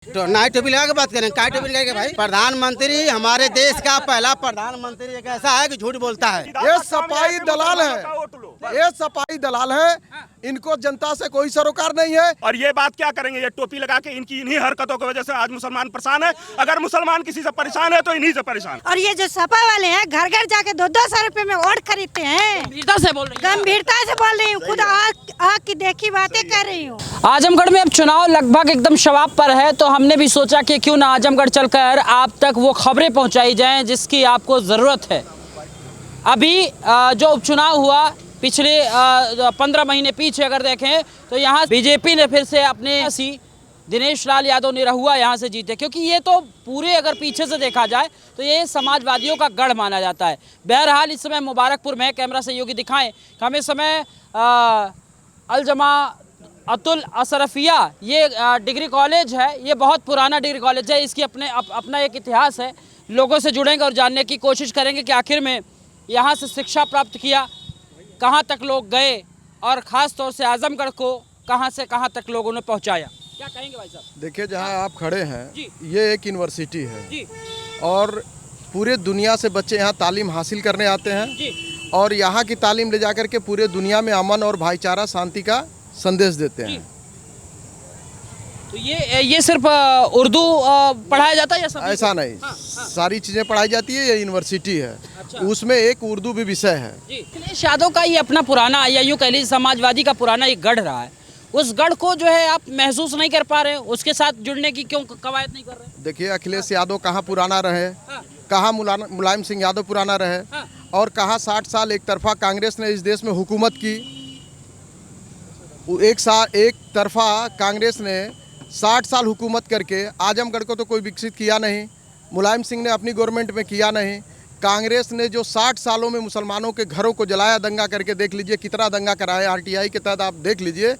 तो नाइट टोपी लगा के बात करें, काय टोपी लगा के भाई? प्रधानमंत्री हमारे देश का पहला प्रधानमंत्री एक ऐसा है कि झूठ बोलता है। ये सफाई दलाल है, ये सफाई दलाल है, इनको जनता से कोई सरोकार नहीं है। और ये बात क्या करेंगे, ये टोपी लगा के इनकी इन्हीं हरकतों की वजह से आज मुसलमान परेशान है। अगर मुसलमान किसी से परेशान है तो इन्हीं से परेशान। और ये जो सपा वाले हैं घर घर जाके 200 रुपए में वोट खरीदते हैं। गंभीरता से बोल रही हूँ, खुद आँख की देखी बातें कर रही हूँ। आजमगढ़ में अब चुनाव लगभग एकदम शवाब पर है, तो हमने भी सोचा कि क्यों ना आजमगढ़ चलकर आप तक वो खबरें पहुंचाई जाएं जिसकी आपको ज़रूरत है। अभी जो उपचुनाव हुआ पिछले 15 महीने पीछे अगर देखें तो यहाँ बीजेपी ने फिर से अपने दिनेश लाल यादव निरहुआ यहाँ से जीते, क्योंकि ये तो पूरे अगर पीछे से देखा जाए तो ये समाजवादियों का गढ़ माना जाता है। बहरहाल इस समय मुबारकपुर में कैमरा सहयोगी दिखाएं कि हम इस समय अलजमा अतुल असरफिया ये डिग्री कॉलेज है। ये बहुत पुराना डिग्री कॉलेज है, इसकी अपना एक इतिहास है। लोगों से जुड़ेंगे और जानने की कोशिश करेंगे कि आखिर में यहाँ से शिक्षा प्राप्त किया, कहाँ तक लोग गए और ख़ास तौर से आजमगढ़ को कहाँ से कहाँ तक लोगों ने पहुँचाया। क्या कहेंगे भाई साहब? देखिए, जहाँ आप खड़े हैं जी। ये एक यूनिवर्सिटी है जी। और पूरे दुनिया से बच्चे यहाँ तालीम हासिल करने आते हैं जी। और यहाँ की तालीम ले जाकर के पूरे दुनिया में अमन और भाईचारा शांति का संदेश देते हैं। तो ये सिर्फ उर्दू पढ़ाया जाता है या सब? ऐसा नहीं, सारी चीज़ें पढ़ाई जाती है। ये यूनिवर्सिटी है। अच्छा। उसमें एक उर्दू भी विषय है। अखिलेश यादव का ये अपना पुराना या यूँ कह लीजिए समाजवादी का पुराना एक गढ़ रहा है, उस गढ़ को जो है आप महसूस नहीं कर पा रहे, उसके साथ जुड़ने की क्यों कवायद नहीं कर रहे? देखिए, अखिलेश यादव कहाँ पुराना रहे, कहाँ मुलायम सिंह यादव पुराना रहे और कहाँ 60 साल एक तरफा कांग्रेस ने इस देश में हुकूमत की। एक तरफा कांग्रेस ने 60 साल हुकूमत करके आजमगढ़ को तो कोई विकसित किया नहीं। मुलायम सिंह ने अपनी गवर्नमेंट में किया नहीं। कांग्रेस ने जो 60 सालों में मुसलमानों के घरों को जलाया, दंगा करके देख लीजिए कितना दंगा कराया। आरटीआई के तहत आप देख लीजिए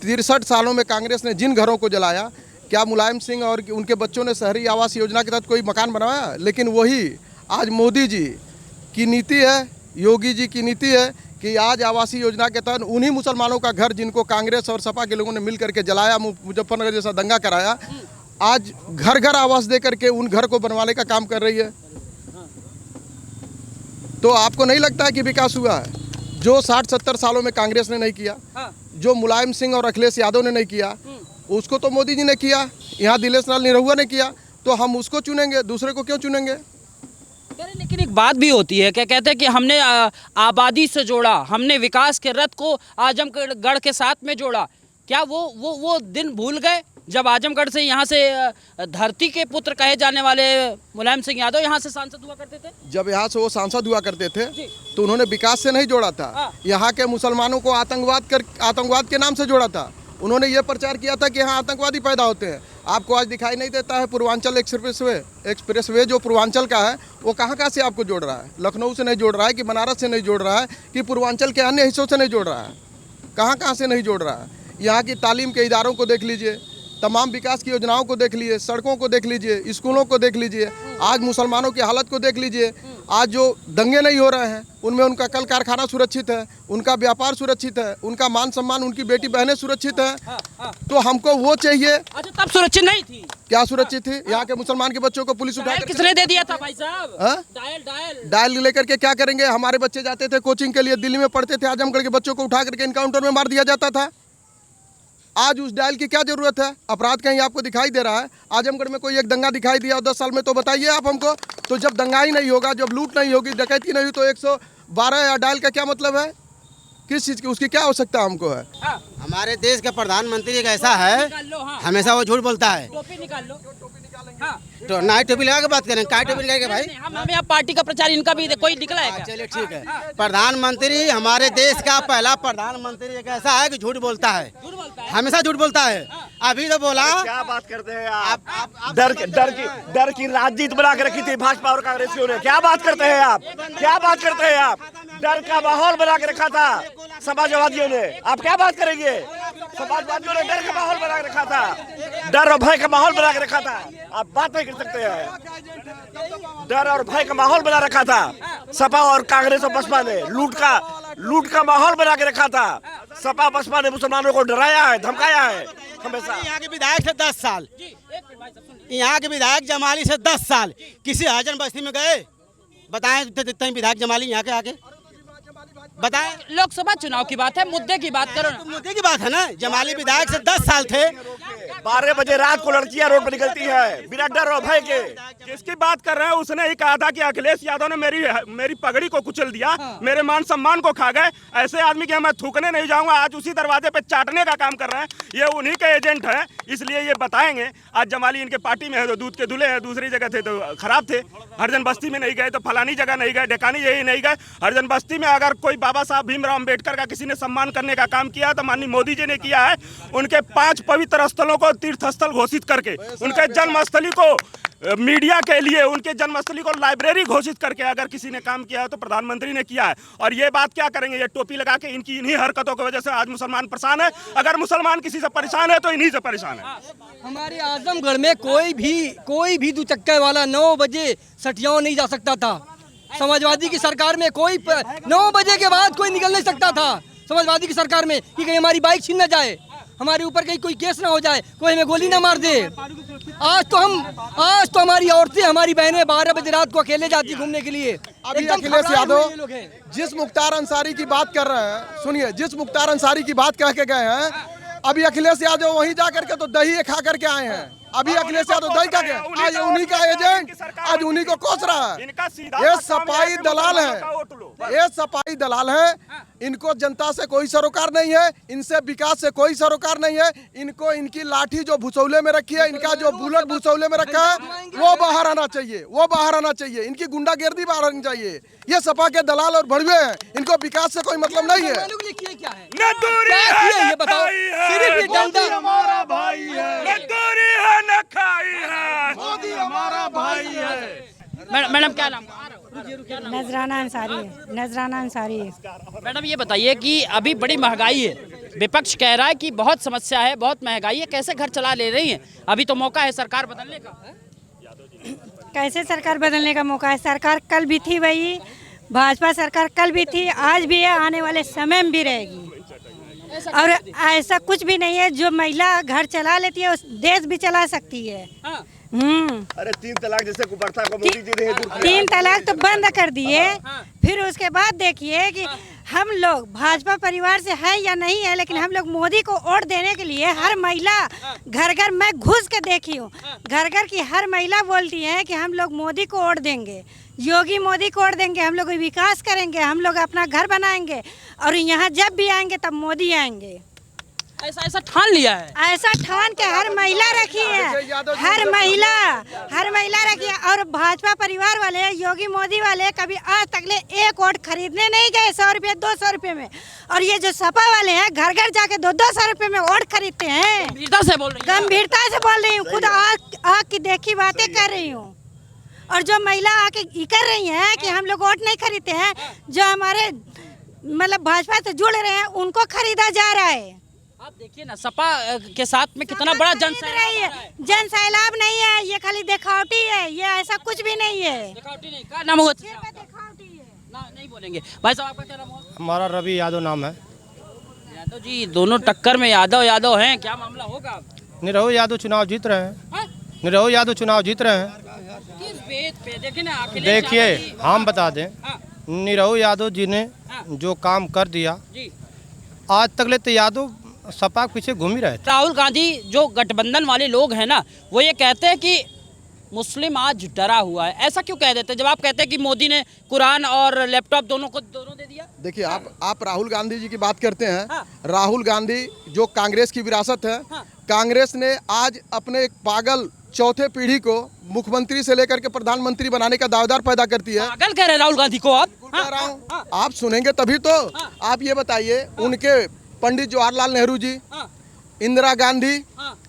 63 सालों में कांग्रेस ने जिन घरों को जलाया, क्या मुलायम सिंह और उनके बच्चों ने शहरी आवास योजना के तहत कोई मकान बनवाया? लेकिन वही आज मोदी जी की नीति है, योगी जी की नीति है कि आज आवासीय योजना के तहत उन्हीं मुसलमानों का घर जिनको कांग्रेस और सपा के लोगों ने मिल करके जलाया, मुजफ्फरनगर जैसा दंगा कराया, आज घर घर आवास दे करके उन घर को बनवाने का काम कर रही है। तो आपको नहीं लगता है कि विकास हुआ है? जो 60-70 सालों में कांग्रेस ने नहीं किया, जो मुलायम सिंह और अखिलेश यादव ने नहीं किया, उसको तो मोदी जी ने किया। यहाँ दिनेश लाल निरहुआ ने किया, तो हम उसको चुनेंगे, दूसरे को क्यों चुनेंगे? लेकिन एक बात भी होती है, क्या कहते हैं कि हमने आबादी से जोड़ा, हमने विकास के रथ को आजमगढ़ के साथ में जोड़ा। क्या वो दिन भूल गए जब आजमगढ़ से यहाँ से धरती के पुत्र कहे जाने वाले मुलायम सिंह यादव यहाँ से सांसद हुआ करते थे? जब यहाँ से वो सांसद हुआ करते थे तो उन्होंने विकास से नहीं जोड़ा था, यहाँ के मुसलमानों को आतंकवाद के नाम से जोड़ा था। उन्होंने ये प्रचार किया था कि यहाँ आतंकवादी पैदा होते हैं। आपको आज दिखाई नहीं देता है पूर्वांचल एक्सप्रेसवे जो पूर्वांचल का है वो कहाँ से आपको जोड़ रहा है? लखनऊ से नहीं जोड़ रहा है कि बनारस से नहीं जोड़ रहा है कि पूर्वांचल के अन्य हिस्सों से नहीं जोड़ रहा है? कहाँ से नहीं जोड़ रहा है? यहाँ की तालीम के इदारों को देख लीजिए, तमाम विकास की योजनाओं को देख लीजिए, सड़कों को देख लीजिए, स्कूलों को देख लीजिए, आज मुसलमानों की हालत को देख लीजिए। आज जो दंगे नहीं हो रहे हैं उनमें उनका कल कारखाना सुरक्षित है, उनका व्यापार सुरक्षित है, उनका मान सम्मान, उनकी बेटी बहनें सुरक्षित है। तो हमको वो चाहिए। अच्छा, तब सुरक्षित नहीं थी? क्या सुरक्षित थी? यहाँ के मुसलमान के बच्चों को पुलिस उठा किसने दे दिया था भाई साहब? डायल लेकर के क्या करेंगे? हमारे बच्चे जाते थे कोचिंग के लिए, दिल्ली में पढ़ते थे, आजमगढ़ के बच्चों को उठा करके इनकाउंटर में मार दिया जाता था। आज उस डायल की क्या जरूरत है? अपराध कहीं आपको दिखाई दे रहा है? आजमगढ़ में कोई एक दंगा दिखाई दिया 10 साल में तो बताइए आप हमको। तो जब दंगा ही नहीं होगा, जब लूट नहीं होगी, डकैती नहीं हुई, तो 112 या डायल का क्या मतलब है? किस चीज़ की, उसकी क्या आवश्यकता हमको है? हमारे देश का प्रधानमंत्री एक ऐसा है, हमेशा वो झूठ बोलता है। टोपी निकाल लो। तो नाइट टोपी लगा के बात करें, काय टोपी लगा के भाई? हमें यहाँ पार्टी का प्रचार इनका भी कोई निकला है क्या? चलिए ठीक है। प्रधानमंत्री हमारे देश का पहला प्रधानमंत्री एक ऐसा है कि झूठ बोलता है, हमेशा झूठ बोलता है। अभी तो बोला। क्या बात करते हैं आप? डर की राजनीति बना के रखी थी भाजपा और कांग्रेसियों ने। क्या बात करते हैं आप? क्या बात करते हैं आप? डर का माहौल बना के रखा था समाजवादियों ने। आप क्या बात करेंगे? समाजवादियों ने डर का माहौल बना के रखा था, डर और भय का माहौल बना के रखा था। आप बात नहीं कर सकते हैं। डर और भय का माहौल बना रखा था सपा और कांग्रेस और बसपा ने। लूट का माहौल बना के रखा था। सपा बसपा ने मुसलमानों को डराया है, धमकाया है हमेशा। यहाँ के विधायक से 10 साल, यहाँ के विधायक जमाली से 10 साल किसी हजन बस्ती में गए? बताएं देते हैं विधायक जमाली यहाँ के आके बताएं। लोकसभा चुनाव की बात है, मुद्दे की बात करो ना। मुद्दे की बात है ना, जमाली विधायक से 10 साल थे। 12 बजे रात को लड़कियां रोड पर निकलती है बिना डर और भय के। जिसकी बात कर रहे हैं उसने ही कहा था कि अखिलेश यादव ने मेरी पगड़ी को कुचल दिया, मेरे मान सम्मान को खा गए। ऐसे आदमी के मैं थूकने नहीं जाऊंगा। आज उसी दरवाजे पे चाटने का काम कर रहे हैं। ये उन्हीं के एजेंट हैं, इसलिए ये बताएंगे। आज जमाली इनके पार्टी में है तो दूध के दूल्हे हैं, दूसरी जगह थे तो खराब थे। हरजन बस्ती में नहीं गए तो फलानी जगह नहीं गए, डेकानी यही नहीं गए। हरजन बस्ती में अगर कोई बाबा साहब भीमराव अंबेडकर का किसी ने सम्मान करने का काम किया तो माननीय मोदी जी ने किया है। उनके 5 पवित्र स्थलों को तीर्थ स्थल घोषित करके, उनके जन्मस्थली को मीडिया के लिए, उनके जन्मस्थली को लाइब्रेरी घोषित करके अगर किसी ने काम किया है तो प्रधानमंत्री ने किया है। और ये बात क्या करेंगे, ये टोपी लगा के इनकी इन्हीं हरकतों की वजह से आज मुसलमान परेशान है। अगर मुसलमान किसी से परेशान है तो इन्हीं से परेशान है। हमारे आजमगढ़ में कोई भी 2 चक्कर वाला 9 बजे सठियाओं नहीं जा सकता था। समाजवादी की सरकार में कोई 9 बजे के बाद कोई निकल नहीं सकता था समाजवादी की सरकार में, कि कहीं हमारी बाइक छीन न जाए, हमारे ऊपर कहीं कोई केस ना हो जाए, कोई हमें गोली ना मार दे। आज तो हमारी औरतें, हमारी बहनें 12 बजे रात को अकेले जाती घूमने के लिए। अभी अखिलेश यादव जिस मुख्तार अंसारी की बात कर रहे हैं, सुनिए, जिस मुख्तार अंसारी की बात कह के गए हैं, अभी अखिलेश यादव वहीं जा करके तो दही खा करके आए हैं। अभी अखिलेश यादव दही खा के, आज उन्हीं का एजेंट, आज उन्हीं को कोस रहा है। ये सपाई दलाल है, ये सपाई दलाल है। इनको जनता से कोई सरोकार नहीं है, इनसे विकास से कोई सरोकार नहीं है। इनको इनकी लाठी जो भुसौले में रखी है, इनका जो बुलेट भुसौले में रखा है, वो बाहर आना चाहिए, वो बाहर आना चाहिए। इनकी गुंडागर्दी बाहर आनी चाहिए। ये सपा के दलाल और भड़वे हैं, इनको विकास से कोई मतलब नहीं है। ये बताओ, सिर्फ ये डंडा हमारा भाई है, न खाई है, मोदी हमारा भाई है। मैडम क्या नाम? नजराना अंसारी है, नजराना अंसारी है। मैडम ये बताइए कि अभी बड़ी महंगाई है, विपक्ष कह रहा है कि बहुत समस्या है, बहुत महंगाई है, कैसे घर चला ले रही हैं? अभी तो मौका है सरकार बदलने का। कैसे सरकार बदलने का मौका है? सरकार कल भी थी, वही भाजपा सरकार कल भी थी, आज भी है, आने वाले समय में भी रहेगी। और ऐसा कुछ भी नहीं है, जो महिला घर चला लेती है उस देश भी चला सकती है। अरे 3 तलाक जैसे कुप्रथा को मोदी जी ने दूर किया। 3 तलाक तो बंद कर दिए। फिर उसके बाद देखिए कि हम लोग भाजपा परिवार से है या नहीं है, लेकिन हम लोग मोदी को वोट देने के लिए हर महिला घर घर मैं घुस के देखी हूँ, घर घर की हर महिला बोलती है कि हम लोग मोदी को वोट देंगे, योगी मोदी को वोट देंगे, हम लोग विकास करेंगे, हम लोग अपना घर बनाएंगे, और यहाँ जब भी आएंगे तब मोदी आएंगे। ऐसा ठान लिया है, ऐसा ठान के हर महिला रखी है, हर महिला रखी है। और भाजपा परिवार वाले, योगी मोदी वाले कभी आज तक ले एक वोट खरीदने नहीं गए 100 रुपये 200 रुपये में। और ये जो सपा वाले हैं घर घर जाके 200 रुपये में वोट खरीदते हैं। गंभीरता से बोल रही हूँ, खुद आग की देखी बातें कर रही हूँ। और जो महिला आके कर रही हैं कि हम लोग वोट नहीं खरीदते हैं, जो हमारे मतलब भाजपा से जुड़ रहे हैं उनको खरीदा जा रहा है। आप देखिए ना, सपा के साथ में कितना बड़ा जन सैलाब नहीं है, ये खाली दिखावटी है, ये ऐसा कुछ भी नहीं है। दिखावटी नहीं, क्या नाम होगा? दिखावटी है ना, नहीं बोलेंगे। भाई साहब आपका क्या नाम होगा? हमारा रवि यादव नाम है। यादव जी, दोनों टक्कर में यादव हैं, क्या मामला होगा? निरहु यादव चुनाव जीत रहे हैं, निरहु यादव चुनाव जीत रहे हैं। किस बेत पे? देखिए ना, देखिए हम बता दें, निरहु यादव जी ने जो काम कर दिया, आज तक ले तो यादव सपा के पीछे घूम ही रहे थे। राहुल गांधी जो गठबंधन वाले लोग हैं ना, वो ये कहते हैं कि मुस्लिम आज डरा हुआ है। ऐसा क्यों कह देते हैं जब आप कहते हैं कि मोदी ने कुरान और लैपटॉप दोनों दे दिया? देखिए, आप राहुल गांधी जी की बात करते हैं। राहुल गांधी जो कांग्रेस की विरासत है, कांग्रेस ने आज अपने एक पागल चौथे पीढ़ी को मुख्यमंत्री से लेकर के प्रधानमंत्री बनाने का दावेदार पैदा करती है। पागल कह रहे हैं राहुल गांधी को आप? कह रहा हूँ, आप सुनेंगे तभी तो। आप ये बताइए, उनके पंडित जवाहरलाल नेहरू जी, इंदिरा गांधी,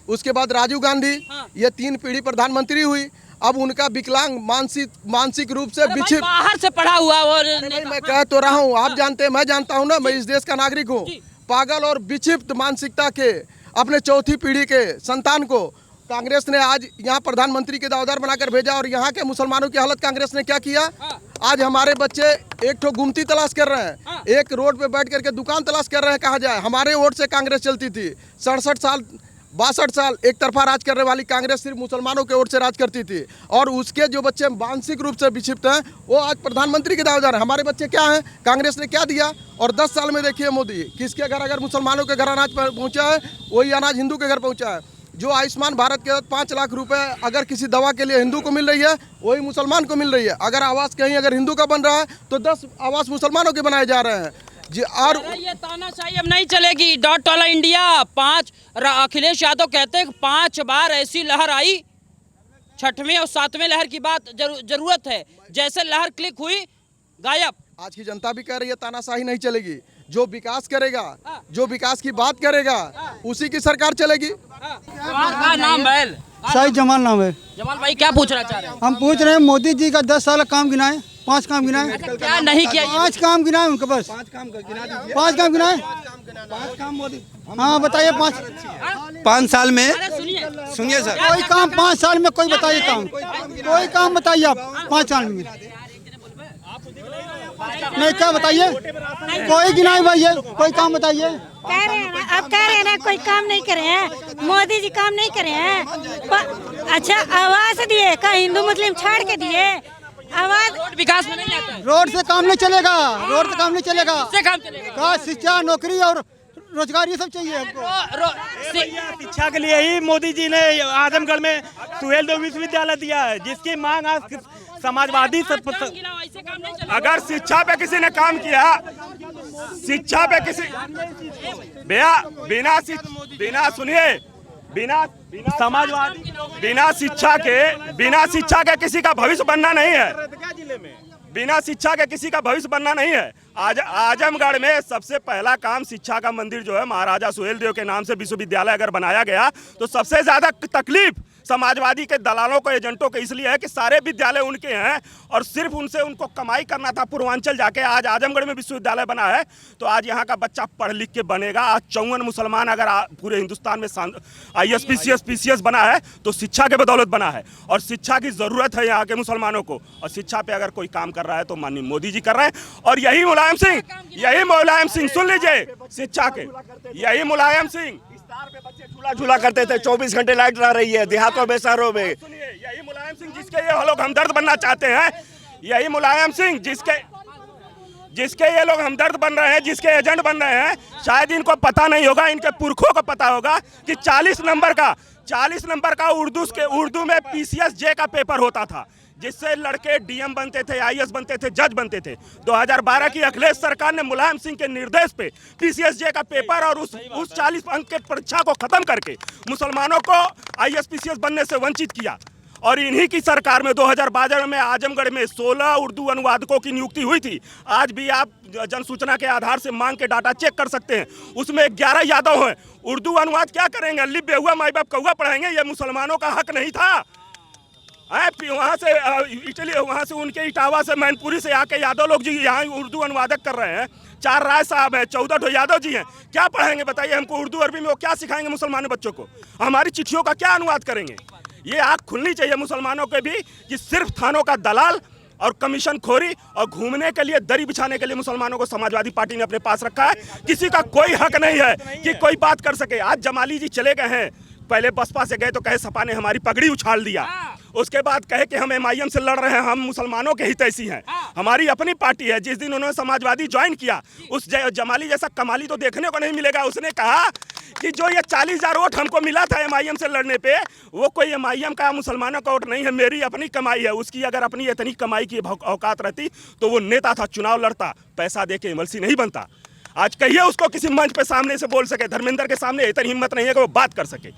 उसके बाद राजीव गांधी, ये 3 पीढ़ी प्रधानमंत्री हुई। अब उनका विकलांग मानसिक रूप से विक्षिप्त, बाहर से पढ़ा हुआ और मैं कह तो रहा हूँ, आप जानते हैं, मैं जानता हूँ ना, मैं इस देश का नागरिक हूँ। पागल और विक्षिप्त मानसिकता के अपने चौथी पीढ़ी के संतान को कांग्रेस ने आज यहाँ प्रधानमंत्री के दावेदार बनाकर भेजा। और यहाँ के मुसलमानों की हालत कांग्रेस ने क्या किया? आज हमारे बच्चे एक ठो गुमती तलाश कर रहे हैं, एक रोड पे बैठ करके दुकान तलाश कर रहे हैं। कहा जाए हमारे वोट से कांग्रेस चलती थी, 67 साल 62 साल एक तरफा राज करने वाली कांग्रेस सिर्फ मुसलमानों के वोट से राज करती थी, और उसके जो बच्चे मानसिक रूप से विक्षिप्त हैं वो आज प्रधानमंत्री के दावेदार हैं। हमारे बच्चे क्या हैं, कांग्रेस ने क्या दिया? और 10 साल में देखिए मोदी किसके घर, अगर मुसलमानों के घर अनाज पहुंचा है वही अनाज हिंदू के घर पहुंचा है। जो आयुष्मान भारत के 5 लाख रुपए अगर किसी दवा के लिए हिंदू को मिल रही है वही मुसलमान को मिल रही है। अगर आवास कहीं अगर हिंदू का बन रहा है तो 10 आवास मुसलमानों के बनाए जा रहे हैं जी। और ये तानाशाही अब नहीं चलेगी। डॉट वाला इंडिया अखिलेश यादव कहते हैं 5 बार ऐसी लहर आई, 6वें और 7वें लहर की बात जरूरत है। जैसे लहर क्लिक हुई गायब। आज की जनता भी कह रही है तानाशाही नहीं चलेगी। जो विकास करेगा, जो विकास की बात करेगा उसी की सरकार चलेगी। क्या नाम है? शाही जमाल नाम है। जमाल भाई क्या पूछना चाह रहे हैं? हम पूछ रहे हैं मोदी जी का 10 साल काम गिनाए, 5 काम गिनाए। क्या नहीं किया? 5 काम गिनाए उनके बस, 5 काम गिनाए। हाँ बताइए 5 साल में सुनिए सर, कोई काम 5 साल में कोई बताइए काम, कोई काम बताइए आप 5 साल में। नहीं क्या बताइए, कोई गिनाए भाई, कोई काम बताइए। कह रहे हैं ना, अब कह रहे हैं ना कोई काम नहीं करे हैं, मोदी जी काम नहीं करे हैं। अच्छा आवास दिए का हिंदू मुस्लिम छाड़ के दिए आवाज। रोड विकास में नहीं आता है। रोड से काम नहीं चलेगा, रोड से काम नहीं चलेगा। इससे काम चलेगा। का शिक्षा, नौकरी और रोजगार ये सब चाहिए हमको। शिक्षा के लिए ही मोदी जी ने आजमगढ़ में सुहेल देव विश्वविद्यालय दिया है, जिसकी मांग आज समाजवादी अगर शिक्षा पे किसी ने काम किया, शिक्षा पे किसी बिना सुनिए समाजवादी बिना शिक्षा के किसी का भविष्य बनना नहीं है। बिना शिक्षा के किसी का भविष्य बनना नहीं है। आज आजमगढ़ में सबसे पहला काम शिक्षा का मंदिर जो है महाराजा सुहेल देव के नाम से विश्वविद्यालय अगर बनाया गया तो सबसे ज्यादा तकलीफ समाजवादी के दलालों को, एजेंटों को इसलिए है कि सारे विद्यालय उनके हैं और सिर्फ उनसे उनको कमाई करना था पूर्वांचल जाके। आज आजमगढ़ में विश्वविद्यालय बना है तो आज यहाँ का बच्चा पढ़ लिख के बनेगा। आज 54 मुसलमान अगर पूरे हिंदुस्तान में IAS PCS बना है तो शिक्षा के बदौलत बना है, और शिक्षा की जरूरत है यहाँ के मुसलमानों को। और शिक्षा पे अगर कोई काम कर रहा है तो माननीय मोदी जी कर रहे हैं। और यही मुलायम सिंह सुन लीजिए, शिक्षा के यही मुलायम सिंह पे बच्चे झूला झूला करते थे, 24 घंटे लाइट रह रही है देहातों में, शहरों में। सुनिए, यही मुलायम सिंह जिसके ये लोग हमदर्द बनना चाहते हैं, यही मुलायम सिंह जिसके ये लोग हमदर्द बन रहे हैं, जिसके एजेंट बन रहे हैं। शायद इनको पता नहीं होगा, इनके पुरखों को पता होगा कि 40 नंबर का उर्दू में PCS J का पेपर होता था, जिससे लड़के DM बनते थे, IAS बनते थे, जज बनते थे। 2012 की अखिलेश सरकार ने मुलायम सिंह के निर्देश पे PCS J का पेपर और उस 40 अंक के परीक्षा को खत्म करके मुसलमानों को IAS PCS बनने से वंचित किया। और इन्हीं की सरकार में 2012 में आजमगढ़ में 16 उर्दू अनुवादकों की नियुक्ति हुई थी। आज भी आप जनसूचना के आधार से मांग के डाटा चेक कर सकते हैं, उसमें 11 यादव हैं। उर्दू अनुवाद क्या करेंगे? अल्ली बेहुआ माई बाप कौआ पढ़ाएंगे? ये मुसलमानों का हक नहीं था। वहाँ से इटली, वहाँ से उनके इटावा से मैनपुरी से आके यादव लोग जी यहाँ उर्दू अनुवादक कर रहे हैं। 4 राय साहब हैं, 14 यादव जी हैं। क्या पढ़ाएंगे बताइए हमको उर्दू अरबी में? वो क्या सिखाएंगे मुसलमानों बच्चों को? हमारी चिट्ठियों का क्या अनुवाद करेंगे? ये आँख खुलनी चाहिए मुसलमानों के भी कि सिर्फ थानों का दलाल और कमीशन खोरी और घूमने के लिए, दरी बिछाने के लिए मुसलमानों को समाजवादी पार्टी ने अपने पास रखा है। किसी का कोई हक नहीं है कि कोई बात कर सके। आज जमाली जी चले गए हैं, पहले बसपा से गए तो कहे सपा ने हमारी पगड़ी उछाल दिया, उसके बाद कहे कि हम MIM से लड़ रहे हैं, हम मुसलमानों के हितैषी हैं, हमारी अपनी पार्टी है। जिस दिन उन्होंने समाजवादी ज्वाइन किया, उस जमाली जैसा कमाली तो देखने को नहीं मिलेगा। उसने कहा कि जो ये 40,000 वोट हमको मिला था MIM से लड़ने पे, वो कोई MIM का मुसलमानों का वोट नहीं है, मेरी अपनी कमाई है। उसकी अगर अपनी इतनी कमाई की औकात रहती तो वो नेता था, चुनाव लड़ता, पैसा दे के MLC नहीं बनता। आज कहिए उसको किसी मंच पे सामने से बोल सके, धर्मेंद्र के सामने इतनी हिम्मत नहीं है कि वो बात कर सके।